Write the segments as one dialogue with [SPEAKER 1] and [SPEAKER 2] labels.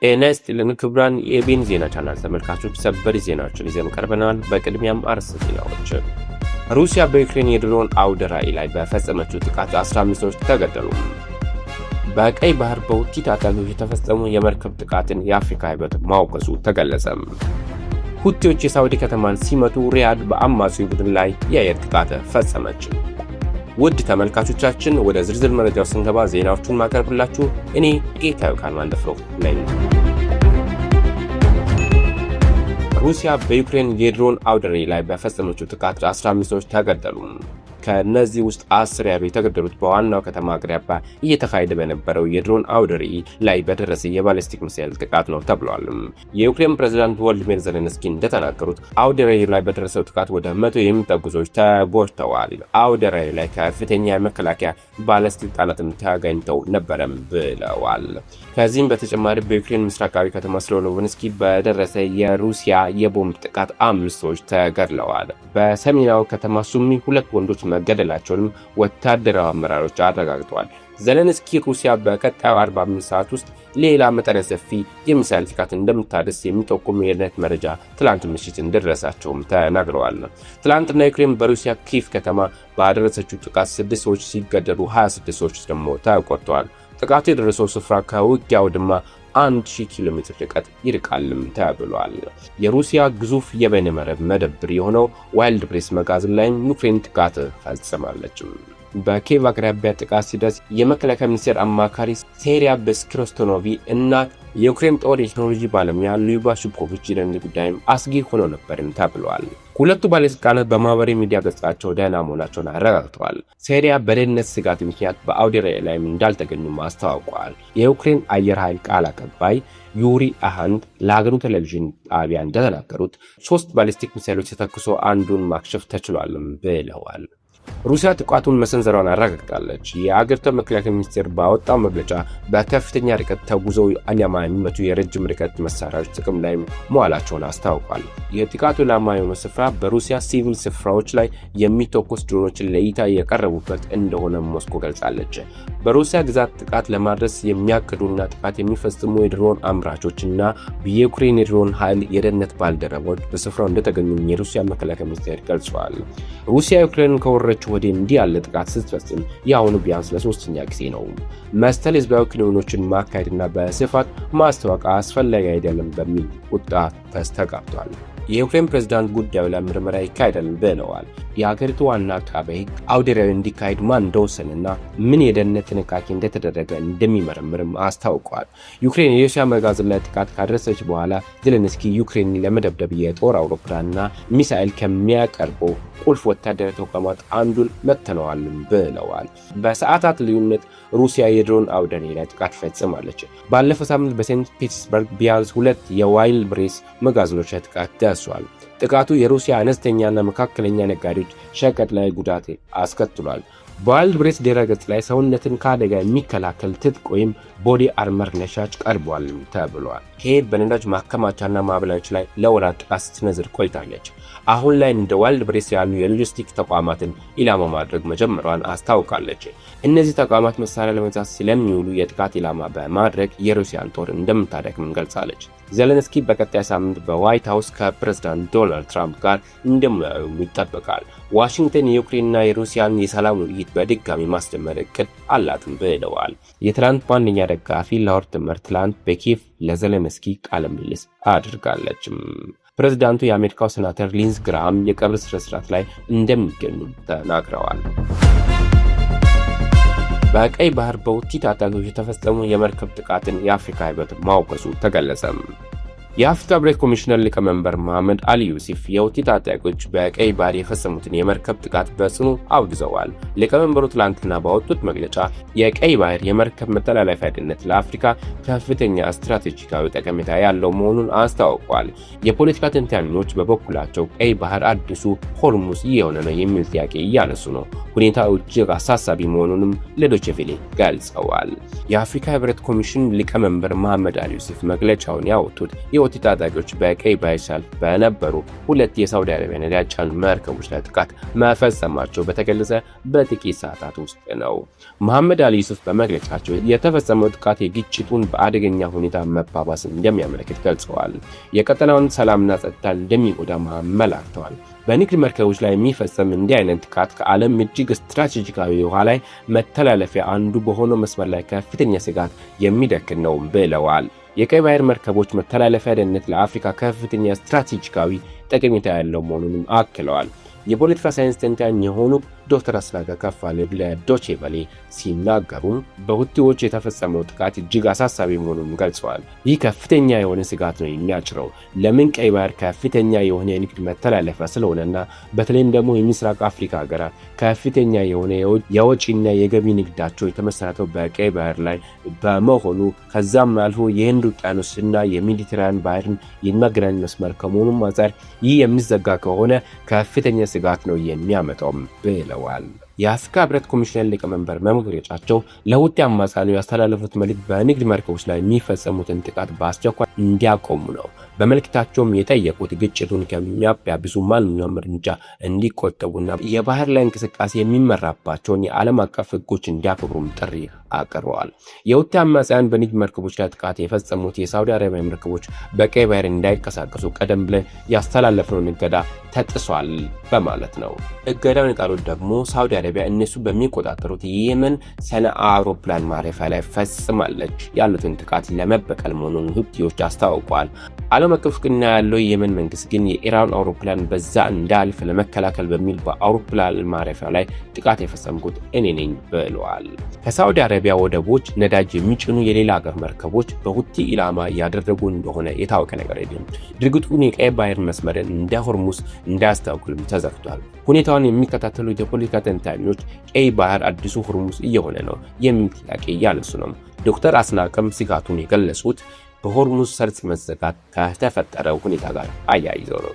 [SPEAKER 1] ጤና ይስጥልን ክቡራን የቤን ዜና ቻናል ተመልካቾች፣ ሰበር ዜናዎችን ይዘን ቀርበናል። በቅድሚያም አርዕስተ ዜናዎች። ሩሲያ በዩክሬን የድሮን አውደ ራዕይ ላይ በፈጸመችው ጥቃት 15 ሰዎች ተገደሉ። በቀይ ባህር በሁቲ ታጣቂዎች የተፈጸሙ የመርከብ ጥቃትን የአፍሪካ ህብረት ማውገዙ ተገለጸ። ሁቲዎች የሳውዲ ከተማን ሲመቱ ሪያድ በአማጺው ቡድን ላይ የአየር ጥቃት ፈጸመች። ውድ ተመልካቾቻችን ወደ ዝርዝር መረጃው ስንገባ ዜናዎቹን ማቀርብላችሁ እኔ ጌታዬ ካንዋንደፍሮ ነኝ። ሩሲያ በዩክሬን የድሮን አውደ ራዕይ ላይ በፈጸመችው ጥቃት 15 ሰዎች ተገደሉ። ከነዚህ ውስጥ 10 ያህሉ የተገደሉት በዋናው ከተማ አቅራቢያ እየተካሄደ በነበረው የድሮን አውደ ራዕይ ላይ በደረሰ የባሊስቲክ ሚሳኤል ጥቃት ነው ተብሏል። የዩክሬን ፕሬዝዳንት ቮሎዲሚር ዜሌንስኪ እንደተናገሩት አውደ ራዕዩ ላይ በደረሰው ጥቃት ወደ 100 የሚጠጉ ሰዎች ተጎድተዋል። አውደ ራዕዩ ላይ ከፍተኛ የመከላከያ ባለስልጣናትም ተገኝተው ነበረም ብለዋል። ከዚህም በተጨማሪ በዩክሬን ምስራቃዊ ከተማ ስሎቪያንስክ በደረሰ የሩሲያ የቦምብ ጥቃት 5 ሰዎች ተገድለዋል። በሰሜናዊ ከተማ ሱሚ 2 ወንዶች መገደላቸውንም ወታደራዊ አመራሮች አረጋግጠዋል። ዜሌንስኪ ሩሲያ በቀጣዩ 45 ሰዓት ውስጥ ሌላ መጠነ ሰፊ የሚሳኤል ጥቃት እንደምታደርስ የሚጠቁም የደህንነት መረጃ ትላንት ምሽት እንደደረሳቸውም ተናግረዋል። ትላንትና ዩክሬን በሩሲያ ኪቭ ከተማ ባደረሰችው ጥቃት 6 ሰዎች ሲገደሉ 26 ሰዎች ደግሞ ተቆስለዋል። ጥቃቱ የደረሰው ስፍራ ከውጊያ አውድማ 1000 ኪሎ ሜትር ርቀት ይርቃልም ተብሏል። የሩሲያ ግዙፍ የበይነመረብ መደብር የሆነው ዋይልድ ፕሬስ መጋዘን ላይ ዩክሬን ጥቃት ፈጽማለች። በኪየቭ አቅራቢያ ጥቃት ሲደርስ የመከላከያ ሚኒስቴር አማካሪ ሴሪያ በስክሮስቶኖቪ እና የዩክሬን ጦር የቴክኖሎጂ ባለሙያ ሉባ ሹኮቪች የደህንነት ጉዳይም አስጊ ሆኖ ነበርም ተብሏል። ሁለቱ ባለስልጣናት በማህበራዊ ሚዲያ ገጻቸው ደህና መሆናቸውን አረጋግጠዋል። ሴሪያ በደህንነት ስጋት ምክንያት በአውደ ራዕይ ላይ እንዳልተገኙም አስታውቀዋል። የዩክሬን አየር ኃይል ቃል አቀባይ ዩሪ አሃንድ ለሀገሩ ቴሌቪዥን ጣቢያ እንደተናገሩት 3 ባሊስቲክ ሚሳይሎች ተተኩሶ አንዱን ማክሸፍ ተችሏልም ብለዋል። ሩሲያ ጥቃቱን መሰንዘሯን አረጋግጣለች። የአገሪቱ መከላከያ ሚኒስቴር ባወጣው መግለጫ በከፍተኛ ርቀት ተጉዘው ኢላማ የሚመቱ የረጅም ርቀት መሳሪያዎች ጥቅም ላይ መዋላቸውን አስታውቋል። የጥቃቱ ኢላማ የሆነው ስፍራ በሩሲያ ሲቪል ስፍራዎች ላይ የሚተኮስ ድሮኖችን ለእይታ የቀረቡበት እንደሆነ ሞስኮ ገልጻለች። በሩሲያ ግዛት ጥቃት ለማድረስ የሚያቅዱና ጥቃት የሚፈጽሙ የድሮን አምራቾችና የዩክሬን የድሮን ኃይል የደህንነት ባልደረቦች በስፍራው እንደተገኙ የሩሲያ መከላከያ ሚኒስቴር ገልጿል። ሩሲያ ዩክሬንን ከወረረች ወዲህ እንዲህ ያለ ጥቃት ስትፈጽም የአሁኑ ቢያንስ ለ3ኛ ጊዜ ነው። መሰል ህዝባዊ ክንውኖችን ማካሄድና በስፋት ማስታወቅ አስፈላጊ አይደለም በሚል ቁጣ ተስተጋብቷል። የዩክሬን ፕሬዝዳንት ጉዳዩ ላይ ምርመራ ይካሄዳል ብለዋል። የሀገሪቱ ዋና አቃቤ ሕግ አውደ ራዕዩ እንዲካሄድ ማን እንደወሰነና ምን የደህንነት ጥንቃቄ እንደተደረገ እንደሚመረምርም አስታውቀዋል። ዩክሬን የሩሲያ መጋዘን ላይ ጥቃት ካደረሰች በኋላ ዜሌንስኪ ዩክሬን ለመደብደብ የጦር አውሮፕላንና ሚሳኤል ከሚያቀርቡ ቁልፍ ወታደራዊ ተቋማት አንዱን መትተዋል ብለዋል። በሰዓታት ልዩነት ሩሲያ የድሮን አውደ ራዕይ ላይ ጥቃት ፈጽማለች። ባለፈው ሳምንት በሴንት ፒተርስበርግ ቢያንስ 2 የዋይልድ ፕሬስ መጋዘኖች ላይ ጥቃት ደርሷል። ጥቃቱ የሩሲያ አነስተኛና መካከለኛ ነጋዴዎች ሸቀጥ ላይ ጉዳት አስከትሏል። በዋይልድ ፕሬስ ድረገጽ ላይ ሰውነትን ከአደጋ የሚከላከል ትጥቅ ወይም ቦዲ አርመር ለሽያጭ ቀርቧል ተብሏል። ኪየቭ በነዳጅ ማከማቻና ማብላያዎች ላይ ለወራት ጥቃት ስትሰነዝር ቆይታለች። አሁን ላይ እንደ ዋይልድ ፕሬስ ያሉ የሎጂስቲክ ተቋማትን ኢላማ ማድረግ መጀመሯን አስታውቃለች። እነዚህ ተቋማት መሳሪያ ለመግዛት ስለሚውሉ የጥቃት ኢላማ በማድረግ የሩሲያን ጦር እንደምታደክም ገልጻለች። ዜሌንስኪ በቀጣይ ሳምንት በዋይት ሃውስ ከፕሬዝዳንት ዶናልድ ትራምፕ ጋር እንደሚወያዩ ይጠበቃል። ዋሽንግተን የዩክሬንና የሩሲያን የሰላም ውይይት በድጋሚ ማስጀመር እቅድ አላትም ብለዋል። የትራምፕ ዋነኛ ደጋፊ ላውርትመር ትላንት በኪየቭ ለዜሌንስኪ ቃለ ምልልስ አድርጋለች። ፕሬዝዳንቱ የአሜሪካው ሴናተር ሊንዝ ግራሃም የቀብር ስነስርዓት ላይ እንደሚገኙ ተናግረዋል። በቀይ ባህር በሁቲ ታጣቂዎች የተፈጸሙ የመርከብ ጥቃትን የአፍሪካ ህብረት ማውገዙ ተገለጸ። የአፍሪካ ህብረት ኮሚሽነር ሊቀመንበር መሐመድ አሊ ዩሱፍ የሁቲ ታጣቂዎች በቀይ ባህር የፈጸሙትን የመርከብ ጥቃት በጽኑ አውግዘዋል። ሊቀመንበሩ ትላንትና ባወጡት መግለጫ የቀይ ባህር የመርከብ መተላለፊያ ደህንነት ለአፍሪካ ከፍተኛ ስትራቴጂካዊ ጠቀሜታ ያለው መሆኑን አስታውቋል። የፖለቲካ ተንታኞች በበኩላቸው ቀይ ባህር አዲሱ ሆርሙዝ እየሆነ ነው የሚል ጥያቄ እያነሱ ነው። ሁኔታው እጅግ አሳሳቢ መሆኑንም ለዶይቼ ቬለ ገልጸዋል። የአፍሪካ ህብረት ኮሚሽን ሊቀመንበር መሐመድ አሊ ዩሱፍ መግለጫውን ያወጡት የሁቲ ታጣቂዎች በቀይ ባህር ሰልፍ በነበሩ ሁለት የሳውዲ አረቢያ ነዳጅ ጫኝ መርከቦች ላይ ጥቃት መፈጸማቸው በተገለጸ በጥቂት ሰዓታት ውስጥ ነው። መሐመድ አሊ ዩሱፍ በመግለጫቸው የተፈጸመው ጥቃት የግጭቱን በአደገኛ ሁኔታ መባባስ እንደሚያመለክት ገልጸዋል። የቀጠናውን ሰላምና ጸጥታ እንደሚጎዳም አመላክተዋል። በንግድ መርከቦች ላይ የሚፈጸም እንዲህ አይነት ጥቃት ከዓለም እጅግ ስትራቴጂካዊ ውሃ ላይ መተላለፊያ አንዱ በሆነው መስመር ላይ ከፍተኛ ስጋት የሚደቅን ነው ብለዋል። የቀይ ባህር መርከቦች መተላለፊያ ደህንነት ለአፍሪካ ከፍተኛ ስትራቴጂካዊ ጠቀሜታ ያለው መሆኑንም አክለዋል። የፖለቲካ ሳይንስ ተንታኝ የሆኑ ዶክተር አስናቀ ከፋለ ለዶቼ ቬለ ሲናገሩ በሁቲዎች የተፈጸመው ጥቃት እጅግ አሳሳቢ መሆኑን ገልጸዋል። ይህ ከፍተኛ የሆነ ስጋት ነው የሚያጭረው። ለምን? ቀይ ባህር ከፍተኛ የሆነ የንግድ መተላለፊያ ስለሆነና በተለይም ደግሞ የምስራቅ አፍሪካ ሀገራት ከፍተኛ የሆነ የወጪና የገቢ ንግዳቸው የተመሰረተው በቀይ ባህር ላይ በመሆኑ ከዛም አልፎ የህንድ ውቅያኖስና የሜዲትራኒያን ባህርን የሚያገናኝ መስመር ከመሆኑም አንጻር ይህ የሚዘጋ ከሆነ ከፍተኛ ስጋት ነው የሚያመጣው ብለዋል። የአፍሪካ ህብረት ኮሚሽን ሊቀመንበር በመግለጫቸው ለሁቲ አማጽያኑ ያስተላለፉት መልእክት በንግድ መርከቦች ላይ የሚፈጸሙትን ጥቃት በአስቸኳይ እንዲያቆሙ ነው። በመልእክታቸውም የጠየቁት ግጭቱን ከሚያባብሱ ማንኛውም እርምጃ እንዲቆጠቡና የባህር ላይ እንቅስቃሴ የሚመራባቸውን የዓለም አቀፍ ህጎች እንዲያከብሩም ጥሪ አቅርበዋል። የሁቲ አማጽያን በንግድ መርከቦች ላይ ጥቃት የፈጸሙት የሳውዲ አረቢያ መርከቦች በቀይ ባህር እንዳይንቀሳቀሱ ቀደም ብለን ያስተላለፍነውን እገዳ ተጥሷል በማለት ነው። እገዳውን የጣሉት ደግሞ ሳውዲ አረቢያ እነሱ በሚቆጣጠሩት የየመን ሰነአ አውሮፕላን ማረፊያ ላይ ፈጽማለች ያሉትን ጥቃት ለመበቀል መሆኑን ሁቲዎች አስታውቀዋል። ዓለም አቀፍ እውቅና ያለው የየመን መንግስት ግን የኢራን አውሮፕላን በዛ እንዳልፍ ለመከላከል በሚል በአውሮፕላን ማረፊያ ላይ ጥቃት የፈጸምኩት እኔ ነኝ ብለዋል። ከሳውዲ አረቢያ ወደቦች ነዳጅ የሚጭኑ የሌላ ሀገር መርከቦች በሁቲ ኢላማ እያደረጉ እንደሆነ የታወቀ ነገር የለም። ድርጊቱን የቀይ ባህር መስመርን እንደ ሆርሙዝ እንዳያስተካክልም ተዘግቷል። ሁኔታውን የሚከታተሉ የፖለቲካ ተንታኞች ቀይ ባህር አዲሱ ሆርሙዝ እየሆነ ነው የሚል ጥያቄ እያነሱ ነው። ዶክተር አስናቀም ስጋቱን የገለጹት በሆርሙዝ ሰርጥ መዘጋት ከተፈጠረው ሁኔታ ጋር አያይዘው ነው።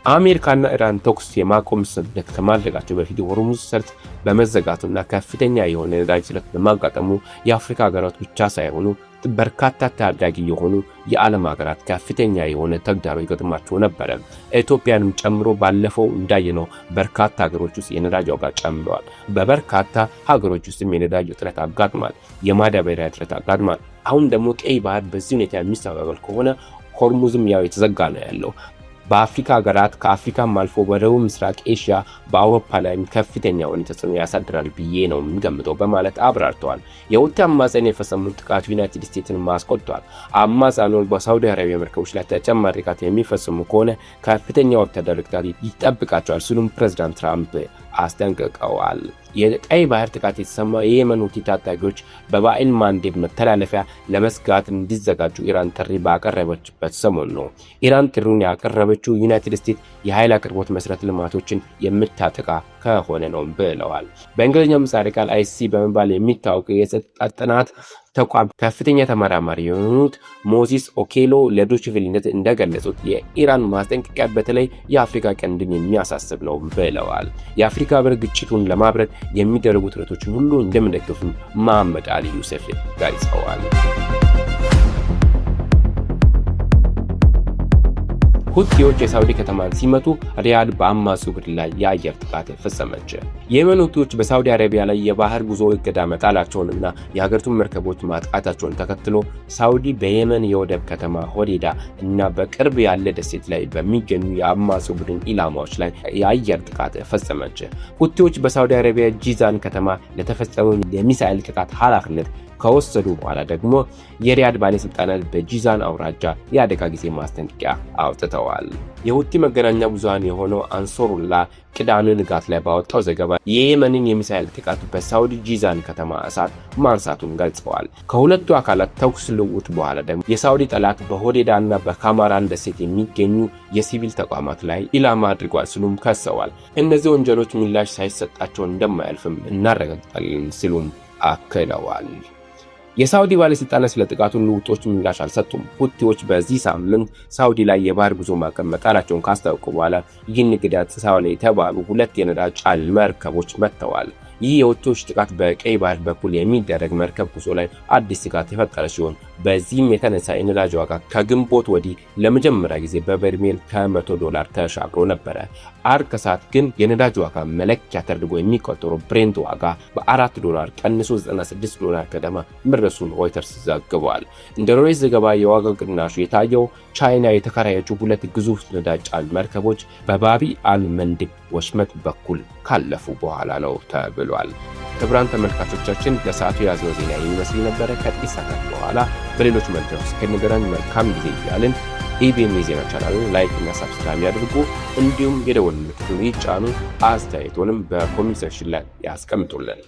[SPEAKER 1] አሜሪካና ኢራን ተኩስ የማቆም ስምምነት ከማድረጋቸው በፊት የሆርሙዝ ሰርጥ በመዘጋቱና ከፍተኛ የሆነ ነዳጅ እጥረት በማጋጠሙ የአፍሪካ ሀገራት ብቻ ሳይሆኑ በርካታ ታዳጊ የሆኑ የዓለም ሀገራት ከፍተኛ የሆነ ተግዳሮት ይገጥማቸው ነበር። ኢትዮጵያንም ጨምሮ ባለፈው እንዳየነው በርካታ ሀገሮች ውስጥ የነዳጅ ዋጋ ጨምሯል። በበርካታ ሀገሮች ውስጥም የነዳጅ እጥረት አጋጥሟል። የማዳበሪያ እጥረት አጋጥሟል። አሁን ደግሞ ቀይ ባህር በዚህ ሁኔታ የሚስተጓጎል ከሆነ ሆርሙዝም ያው የተዘጋ ነው ያለው። በአፍሪካ ሀገራት ከአፍሪካም አልፎ በደቡብ ምስራቅ ኤሽያ በአውሮፓ ላይም ከፍተኛ የሆነ ተጽዕኖ ያሳድራል ብዬ ነው የምገምተው በማለት አብራርተዋል። የሁቲ አማጽያን የፈጸሙት ጥቃት ዩናይትድ ስቴትስን ማስቆጥቷል። አማጽያኑ በሳውዲ አረቢያ መርከቦች ላይ ተጨማሪ ጥቃት የሚፈጽሙ ከሆነ ከፍተኛ ወታደራዊ ቅጣት ይጠብቃቸዋል ሲሉም ፕሬዝዳንት ትራምፕ አስጠንቅቀዋል። የቀይ ባህር ጥቃት የተሰማው የየመን ሁቲ ታጣቂዎች በባኢል ማንዴብ መተላለፊያ ለመስጋት እንዲዘጋጁ ኢራን ጥሪ ባቀረበችበት ሰሞን ነው። ኢራን ጥሪውን ያቀረበችው ዩናይትድ ስቴትስ የኃይል አቅርቦት መሰረተ ልማቶችን የምታጠቃ ከሆነ ነው ብለዋል። በእንግሊዝኛው ምህጻረ ቃል አይሲሲ በመባል የሚታወቀው የጸጥታ ጥናት ተቋም ከፍተኛ ተመራማሪ የሆኑት ሞዚስ ኦኬሎ ለዶይቼ ቬለ እንደገለጹት የኢራን ማስጠንቀቂያ በተለይ የአፍሪካ ቀንድን የሚያሳስብ ነው ብለዋል። የአፍሪካ ህብረት ግጭቱን ለማብረድ የሚደረጉ ጥረቶችን ሁሉ እንደሚደግፉ መሐመድ አሊ ዩሱፍ ገልጸዋል። ሁቲዎች የሳውዲ ከተማን ሲመቱ ሪያድ በአማጺው ቡድን ላይ የአየር ጥቃት ፈጸመች። የየመን ሁቲዎች በሳውዲ አረቢያ ላይ የባህር ጉዞ እገዳ መጣላቸውንና የሀገሪቱን መርከቦች ማጥቃታቸውን ተከትሎ ሳውዲ በየመን የወደብ ከተማ ሆዴዳ እና በቅርብ ያለ ደሴት ላይ በሚገኙ የአማጺው ቡድን ኢላማዎች ላይ የአየር ጥቃት ፈጸመች። ሁቲዎች በሳውዲ አረቢያ ጂዛን ከተማ ለተፈጸመው የሚሳኤል ጥቃት ኃላፊነት ከወሰዱ በኋላ ደግሞ የሪያድ ባለስልጣናት በጂዛን አውራጃ የአደጋ ጊዜ ማስጠንቀቂያ አውጥተዋል። የሁቲ መገናኛ ብዙሃን የሆነው አንሶሩላ ቅዳሜ ንጋት ላይ ባወጣው ዘገባ የየመንን የሚሳኤል ጥቃት በሳውዲ ጂዛን ከተማ እሳት ማንሳቱን ገልጸዋል። ከሁለቱ አካላት ተኩስ ልውውጥ በኋላ ደግሞ የሳውዲ ጠላት በሆዴዳና በካማራን ደሴት የሚገኙ የሲቪል ተቋማት ላይ ኢላማ አድርጓል ሲሉም ከሰዋል። እነዚህ ወንጀሎች ምላሽ ሳይሰጣቸው እንደማያልፍም እናረጋግጣለን ሲሉም አክለዋል። የሳውዲ ባለስልጣናት ስለ ጥቃቱ ልውጦች ምላሽ አልሰጡም። ሁቲዎች በዚህ ሳምንት ሳውዲ ላይ የባህር ጉዞ ማዕቀብ መጣላቸውን ካስታወቁ በኋላ ይህን ግዳት ሳውዲ የተባሉ ሁለት የነዳጅ ጫኝ መርከቦች መጥተዋል። ይህ የሁቲዎች ጥቃት በቀይ ባህር በኩል የሚደረግ መርከብ ጉዞ ላይ አዲስ ስጋት የፈጠረ ሲሆን በዚህም የተነሳ የነዳጅ ዋጋ ከግንቦት ወዲህ ለመጀመሪያ ጊዜ በበርሜል $100 ተሻግሮ ነበረ። አርብ ከሰዓት ግን የነዳጅ ዋጋ መለኪያ ተደርጎ የሚቆጠረው ብሬንት ዋጋ $4 ቀንሶ $96 ገደማ መድረሱን ሮይተርስ ዘግቧል። እንደ ሮይተርስ ዘገባ የዋጋ ቅናሹ የታየው ቻይና የተከራየችው 2 ግዙፍ ነዳጅ ጫኝ መርከቦች በባቢ አል-መንደብ ወሽመጥ በኩል ካለፉ በኋላ ነው ተብሏል። ክቡራን ተመልካቾቻችን ለሰዓቱ የያዝነው ዜና የሚመስል ነበረ። ከጥቂት ሰዓታት በኋላ በሌሎች መረጃዎች እስክንገናኝ መልካም ጊዜ እያልን ኢቢኤም የዜና ቻናልን ላይክ እና ሰብስክራይብ ያድርጉ። እንዲሁም የደወል ምልክቱን ይጫኑ። አስተያየቶንም በኮሜንት ሴክሽን ላይ ያስቀምጡልን።